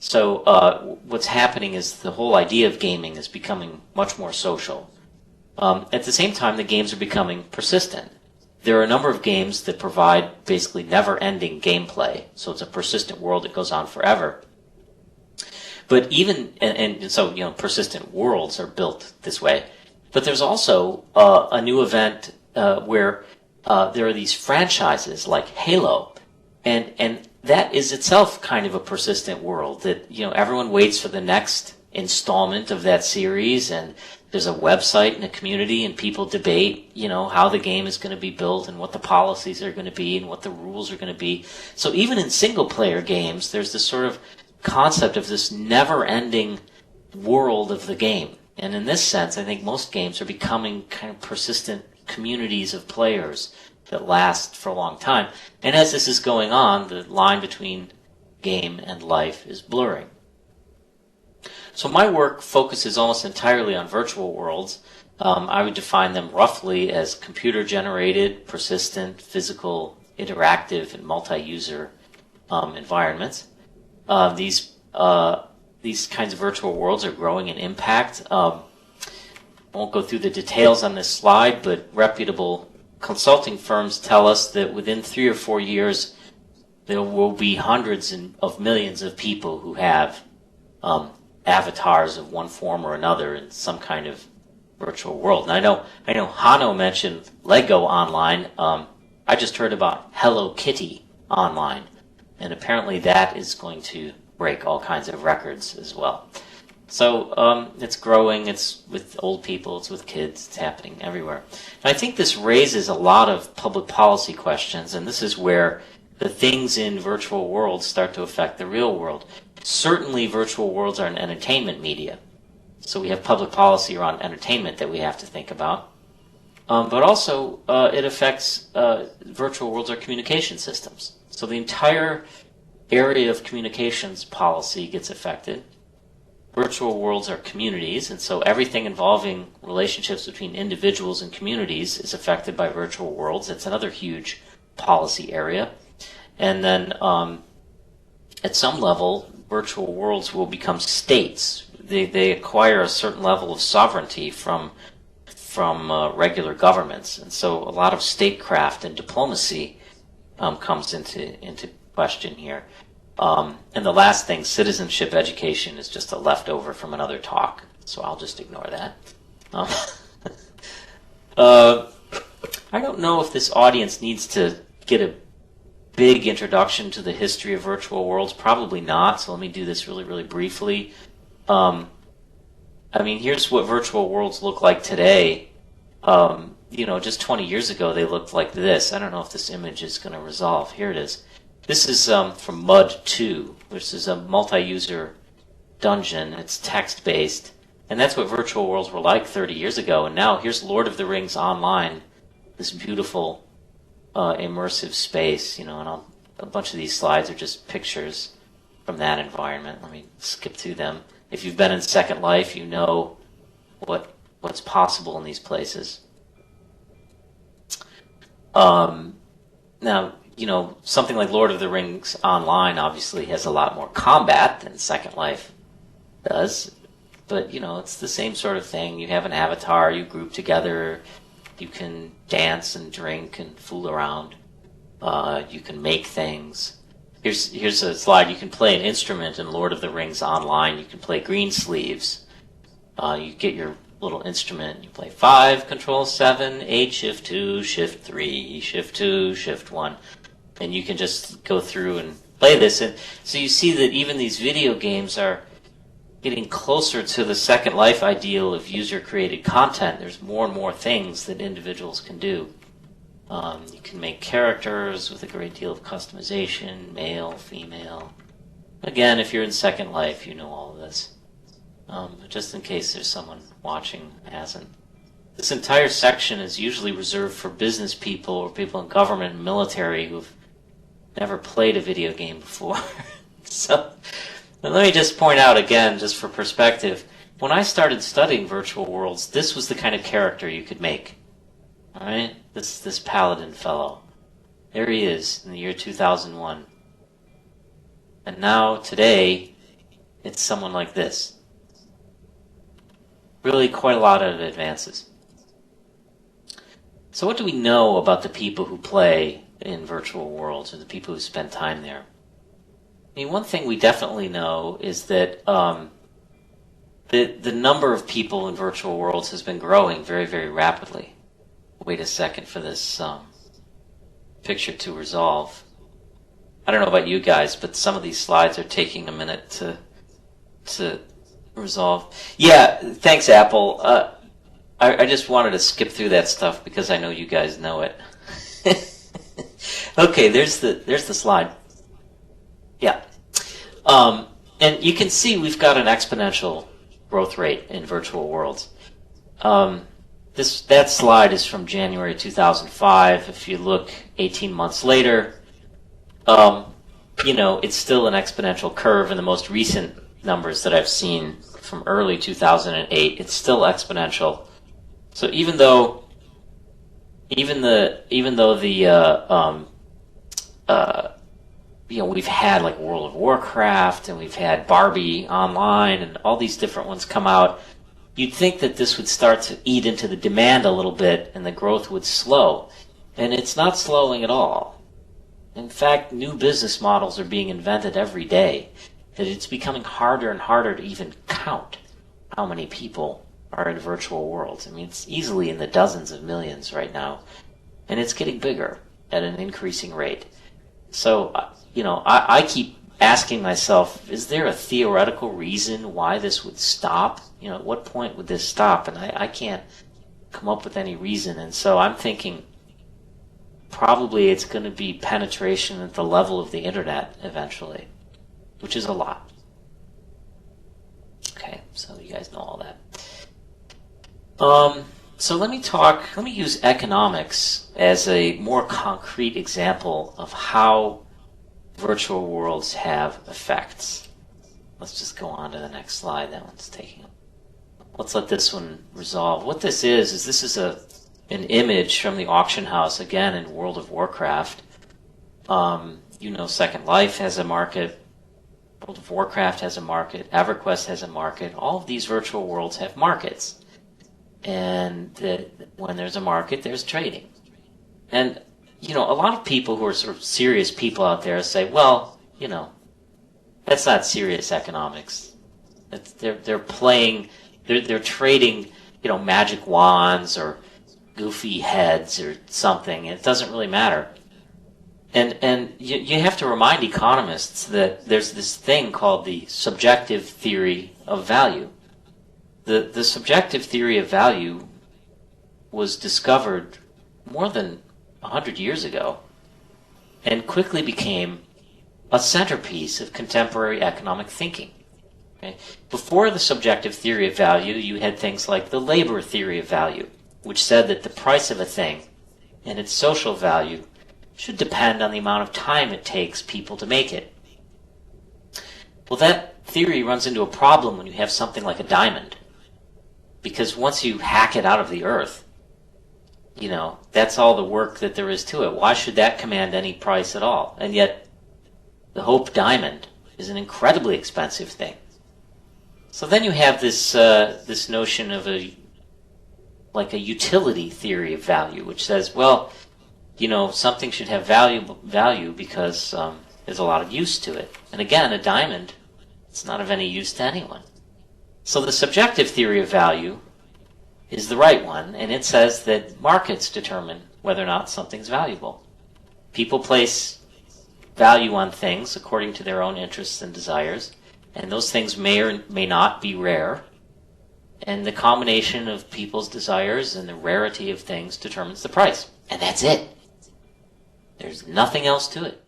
So what's happening is the whole idea of gaming is becoming much more social. At the same time, the games are becoming persistent. There are a number of games that provide basically never-ending gameplay, so it's a persistent world that goes on forever. But even, and so, persistent worlds are built this way. But there's also a new event where there are these franchises like Halo, and that is itself kind of a persistent world that, everyone waits for the next installment of that series, and there's a website and a community, and people debate, how the game is going to be built and what the policies are going to be and what the rules are going to be. So even in single-player games, there's this sort of concept of this never-ending world of the game. And in this sense, I think most games are becoming kind of persistent communities of players that last for a long time. And as this is going on, the line between game and life is blurring. So my work focuses almost entirely on virtual worlds. I would define them roughly as computer-generated, persistent, physical, interactive, and multi-user environments. These kinds of virtual worlds are growing in impact. I won't go through the details on this slide, but reputable consulting firms tell us that within 3 or 4 years, there will be hundreds of millions of people who have avatars of one form or another in some kind of virtual world. And I know Hanno mentioned Lego Online. I just heard about Hello Kitty Online, and apparently that is going to break all kinds of records as well. So it's growing. It's with old people. It's with kids. It's happening everywhere. And I think this raises a lot of public policy questions, and this is where the things in virtual worlds start to affect the real world. Certainly virtual worlds are an entertainment media. So we have public policy around entertainment that we have to think about. But also it affects virtual worlds are communication systems. So the entire area of communications policy gets affected. Virtual worlds are communities, and so everything involving relationships between individuals and communities is affected by virtual worlds. It's another huge policy area. And then at some level, virtual worlds will become states. They acquire a certain level of sovereignty from regular governments, and so a lot of statecraft and diplomacy comes into question here. And the last thing, citizenship education, is just a leftover from another talk, so I'll just ignore that. I don't know if this audience needs to get a big introduction to the history of virtual worlds. Probably not, so let me do this really, really briefly. Here's what virtual worlds look like today. Just 20 years ago, they looked like this. I don't know if this image is going to resolve. Here it is. This is from Mud 2, which is a multi-user dungeon. It's text-based. And that's what virtual worlds were like 30 years ago. And now here's Lord of the Rings Online, this beautiful immersive space. And a bunch of these slides are just pictures from that environment. Let me skip through them. If you've been in Second Life, you know what's possible in these places. Now, something like Lord of the Rings Online obviously has a lot more combat than Second Life does. But, it's the same sort of thing. You have an avatar, you group together, you can dance and drink and fool around. You can make things. Here's a slide. You can play an instrument in Lord of the Rings Online. You can play Greensleeves. You get your little instrument. You play 5, Control 7, 8, Shift 2, Shift 3, Shift 2, Shift 1. And you can just go through and play this. And so you see that even these video games are getting closer to the Second Life ideal of user-created content. There's more and more things that individuals can do. You can make characters with a great deal of customization, male, female. Again, if you're in Second Life, you know all of this. But just in case there's someone watching who hasn't. This entire section is usually reserved for business people or people in government and military who've never played a video game before. So let me just point out again, just for perspective, when I started studying virtual worlds, this was the kind of character you could make. All right, this paladin fellow. There he is in the year 2001. And now, today, it's someone like this. Really quite a lot of advances. So what do we know about the people who play in virtual worlds, or the people who spend time there? I mean, one thing we definitely know is that the number of people in virtual worlds has been growing very, very rapidly. Wait a second for this picture to resolve. I don't know about you guys, but some of these slides are taking a minute to resolve. Yeah, thanks, Apple. I just wanted to skip through that stuff because I know you guys know it. Okay, there's the slide. Yeah. And you can see we've got an exponential growth rate in virtual worlds. That slide is from January 2005. If you look 18 months later, it's still an exponential curve. In the most recent numbers that I've seen from early 2008, it's still exponential. So even though we've had like World of Warcraft and we've had Barbie Online and all these different ones come out, you'd think that this would start to eat into the demand a little bit and the growth would slow. And it's not slowing at all. In fact, new business models are being invented every day, that it's becoming harder and harder to even count how many people are in virtual worlds. I mean, it's easily in the dozens of millions right now, and it's getting bigger at an increasing rate. So, I keep asking myself, is there a theoretical reason why this would stop? At what point would this stop? And I can't come up with any reason. And so I'm thinking probably it's going to be penetration at the level of the internet eventually, which is a lot. Okay, so you guys know all that. So let me use economics as a more concrete example of how virtual worlds have effects. Let's just go on to the next slide. That one's taking up. Let's let this one resolve. What this is this is an image from the auction house, again in World of Warcraft. Second Life has a market. World of Warcraft has a market. EverQuest has a market. All of these virtual worlds have markets. And when there's a market, there's trading. And, a lot of people who are sort of serious people out there say, well, that's not serious economics. They're playing, they're trading, magic wands or goofy heads or something. It doesn't really matter. And you have to remind economists that there's this thing called the subjective theory of value. The subjective theory of value was discovered more than 100 years ago and quickly became a centerpiece of contemporary economic thinking. Okay? Before the subjective theory of value, you had things like the labor theory of value, which said that the price of a thing and its social value should depend on the amount of time it takes people to make it. Well, that theory runs into a problem when you have something like a diamond. Because once you hack it out of the earth, that's all the work that there is to it. Why should that command any price at all? And yet, the Hope diamond is an incredibly expensive thing. So then you have this notion of a utility theory of value, which says, well, something should have value because there's a lot of use to it. And again, a diamond, it's not of any use to anyone. So the subjective theory of value is the right one, and it says that markets determine whether or not something's valuable. People place value on things according to their own interests and desires, and those things may or may not be rare, and the combination of people's desires and the rarity of things determines the price. And that's it. There's nothing else to it.